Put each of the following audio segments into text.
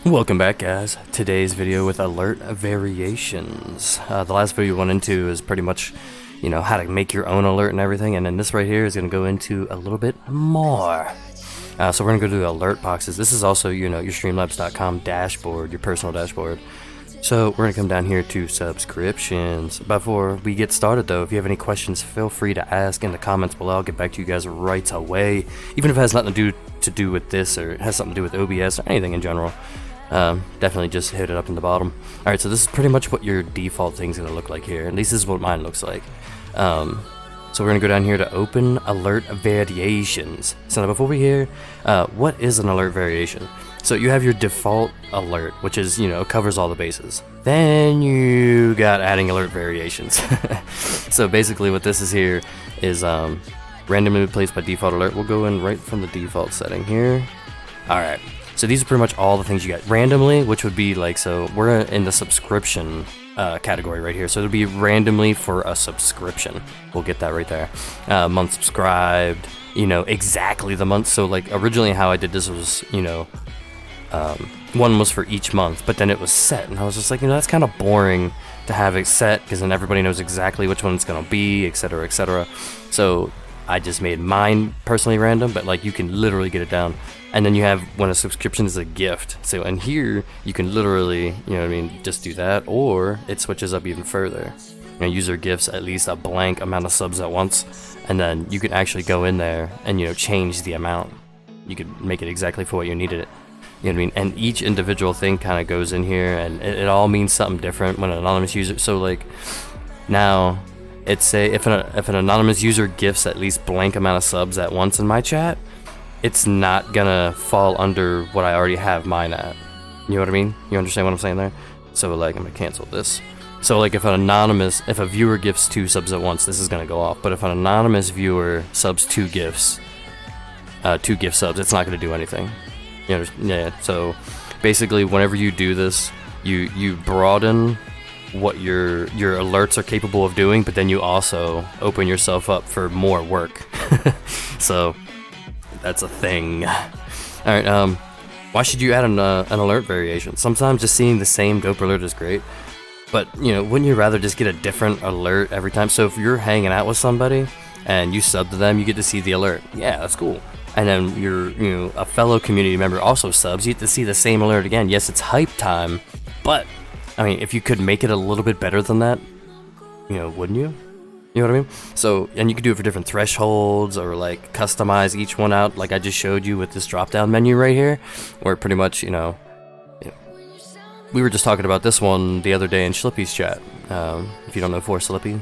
Welcome back, guys. Today's video with alert variations. The last video we went into is pretty much, how to make your own alert and everything, and then this right here is going to go into a little bit more. So we're going to go to alert boxes. This is also, your Streamlabs.com dashboard, your personal dashboard. So we're going to come down here to subscriptions. Before we get started though, if you have any questions, feel free to ask in the comments below. I'll get back to you guys right away. Even if it has nothing to do with this, or it has something to do with OBS or anything in general. Definitely just hit it up in the bottom. Alright, so this is pretty much what your default thing's going to look like here. At least this is what mine looks like. So we're going to go down here to open alert variations. So now before we hear, what is an alert variation? So you have your default alert, which is, covers all the bases. Then you got adding alert variations. So basically what this is here is randomly replaced by default alert. We'll go in right from the default setting here. Alright, so these are pretty much all the things you got. Randomly, which would be like, so we're in the subscription category right here. So it'll be randomly for a subscription. We'll get that right there. Month subscribed, exactly the month. So like originally how I did this was, one was for each month, but then it was set, and I was just like, that's kind of boring to have it set, because then everybody knows exactly which one it's gonna be, etc., etc. So I just made mine personally random, but like you can literally get it down. And then you have when a subscription is a gift. So and here you can literally, just do that, or it switches up even further. User gifts at least a blank amount of subs at once, and then you can actually go in there and change the amount. You could make it exactly for what you needed it. And each individual thing kind of goes in here, and it all means something different when an anonymous user. So like now, it's say if an anonymous user gifts at least blank amount of subs at once in my chat, it's not gonna fall under what I already have mine at. You know what I mean? You understand what I'm saying there? So like I'm gonna cancel this. So like if a viewer gifts 2 subs at once, this is gonna go off. But if an anonymous viewer subs 2 gifts, 2 gift subs, it's not gonna do anything. Yeah, so basically whenever you do this, you broaden what your alerts are capable of doing, but then you also open yourself up for more work. So that's a thing. Alright, why should you add an alert variation? Sometimes just seeing the same dope alert is great, but wouldn't you rather just get a different alert every time? So if you're hanging out with somebody and you sub to them, you get to see the alert. Yeah, that's cool. And then a fellow community member also subs, you get to see the same alert again. Yes, it's hype time, but I mean, if you could make it a little bit better than that, wouldn't you? You know what I mean? So, and you could do it for different thresholds, or like customize each one out, like I just showed you with this drop-down menu right here, where pretty much, we were just talking about this one the other day in Slippy's chat. If you don't know For Slippy,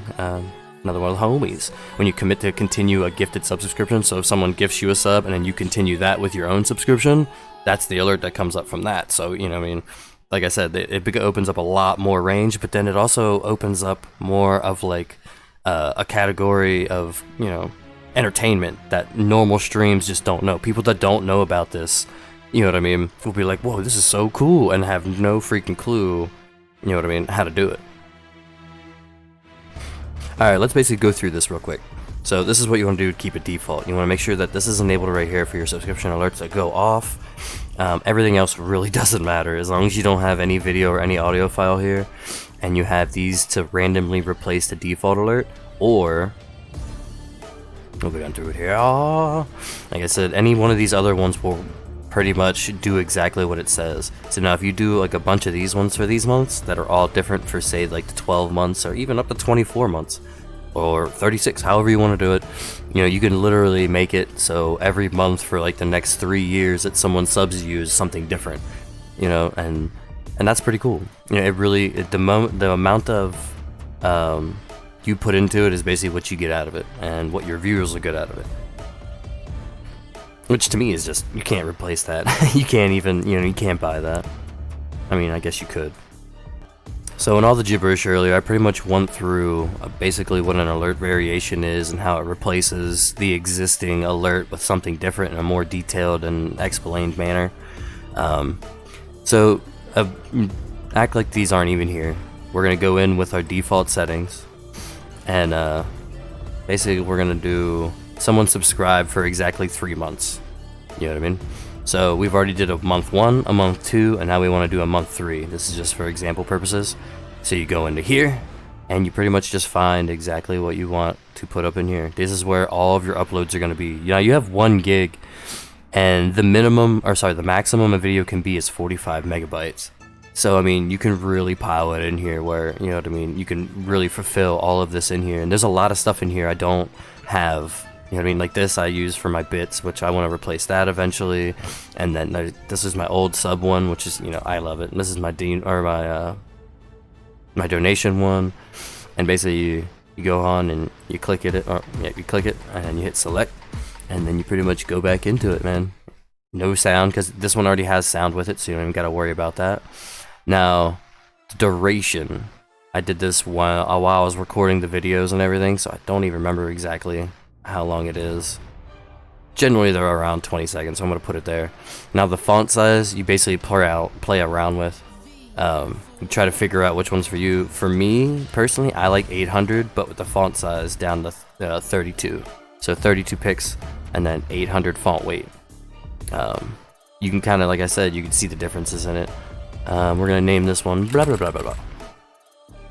another one of the homies. When you commit to continue a gifted subscription, so if someone gifts you a sub and then you continue that with your own subscription, that's the alert that comes up from that. So, like I said, it opens up a lot more range, but then it also opens up more of like a category of, entertainment that normal streams just don't know. People that don't know about this, will be like, whoa, this is so cool, and have no freaking clue, how to do it. Alright, let's basically go through this real quick. So this is what you want to do to keep it default. You want to make sure that this is enabled right here for your subscription alerts that go off. Everything else really doesn't matter, as long as you don't have any video or any audio file here, and you have these to randomly replace the default alert, or we'll go down through it here. Like I said, any one of these other ones will pretty much do exactly what it says. So now if you do like a bunch of these ones for these months that are all different for say like the 12 months or even up to 24 months or 36, however you want to do it, you can literally make it so every month for like the next 3 years that someone subs you is something different, and that's pretty cool. The amount of you put into it is basically what you get out of it, and what your viewers will get out of it. Which to me is just, you can't replace that. You can't even, you can't buy that. I mean, I guess you could. So in all the gibberish earlier, I pretty much went through basically what an alert variation is and how it replaces the existing alert with something different in a more detailed and explained manner. So act like these aren't even here. We're going to go in with our default settings, and basically we're going to do someone subscribe for exactly 3 months. You know what I mean? So we've already did a month 1, a month 2, and now we want to do a month 3. This is just for example purposes. So you go into here, and you pretty much just find exactly what you want to put up in here. This is where all of your uploads are going to be. Now you have 1 gig, and the maximum a video can be is 45 megabytes. So I mean, you can really pile it in here where, you know what I mean, you can really fulfill all of this in here. And there's a lot of stuff in here I don't have. You know what I mean? Like this I use for my bits, which I want to replace that eventually. And then this is my old sub one, which is, you know, I love it. And this is my my donation one. And basically you go on and you click it, or yeah, you click it and you hit select, and then you pretty much go back into it, man. No sound, because this one already has sound with it, so you don't even gotta worry about that. Now, the duration. I did this while I was recording the videos and everything, so I don't even remember exactly how long it is. Generally, they're around 20 seconds, so I'm gonna put it there. Now, the font size, you basically play around with. You try to figure out which one's for you. For me, personally, I like 800, but with the font size down to 32. So 32 pixels, and then 800 font weight. You can kind of, like I said, you can see the differences in it. We're gonna name this one blah blah blah blah blah.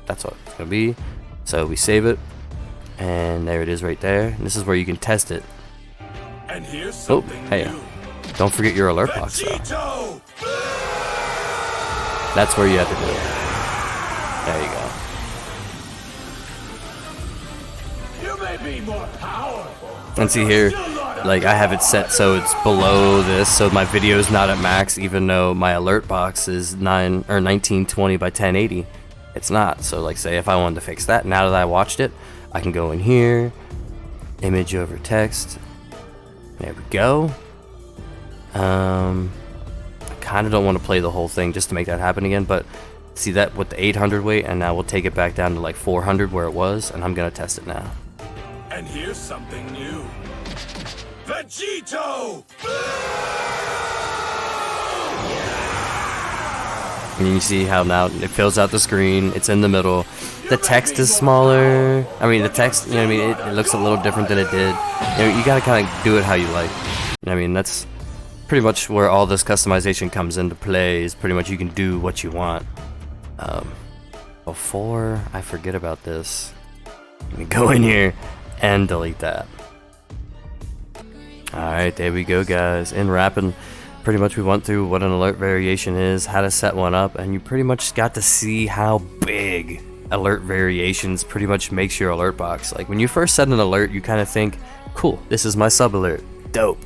That's what it's gonna be. So we save it, and there it is right there. And this is where you can test it. And here's something hey, new. Don't forget your alert box though. That's where you have to do it. There you go. You may be more powerful. And see here, like I have it set so it's below this, so my video is not at max, even though my alert box is 1920 by 1080. It's not. So like, say if I wanted to fix that, now that I watched it, I can go in here, image over text. There we go. I kind of don't want to play the whole thing just to make that happen again, but see that with the 800 weight, and now we'll take it back down to like 400 where it was, and I'm gonna test it now. And here's something new. Vegito! And you see how now it fills out the screen, it's in the middle. The text is smaller. I mean, the text, you know what I mean, it looks a little different than it did. You know, you gotta kind of do it how you like. You know what I mean, that's pretty much where all this customization comes into play, is pretty much you can do what you want. Before I forget about this, let me go in here and delete that. Alright, there we go, guys. In wrapping, pretty much we went through what an alert variation is, how to set one up, and you pretty much got to see how big alert variations pretty much makes your alert box. Like when you first set an alert, you kind of think, cool, this is my sub alert, dope.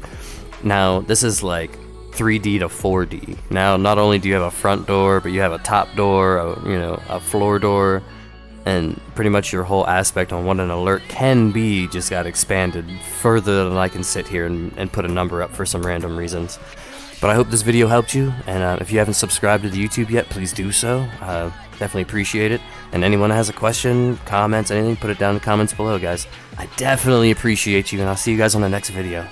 Now this is like 3D to 4D. Now not only do you have a front door, but you have a top door, a floor door, and pretty much your whole aspect on what an alert can be just got expanded further than I can sit here and put a number up for some random reasons. But I hope this video helped you, and if you haven't subscribed to the YouTube yet, please do so. Definitely appreciate it. And anyone that has a question, comments, anything, put it down in the comments below, guys. I definitely appreciate you, and I'll see you guys on the next video.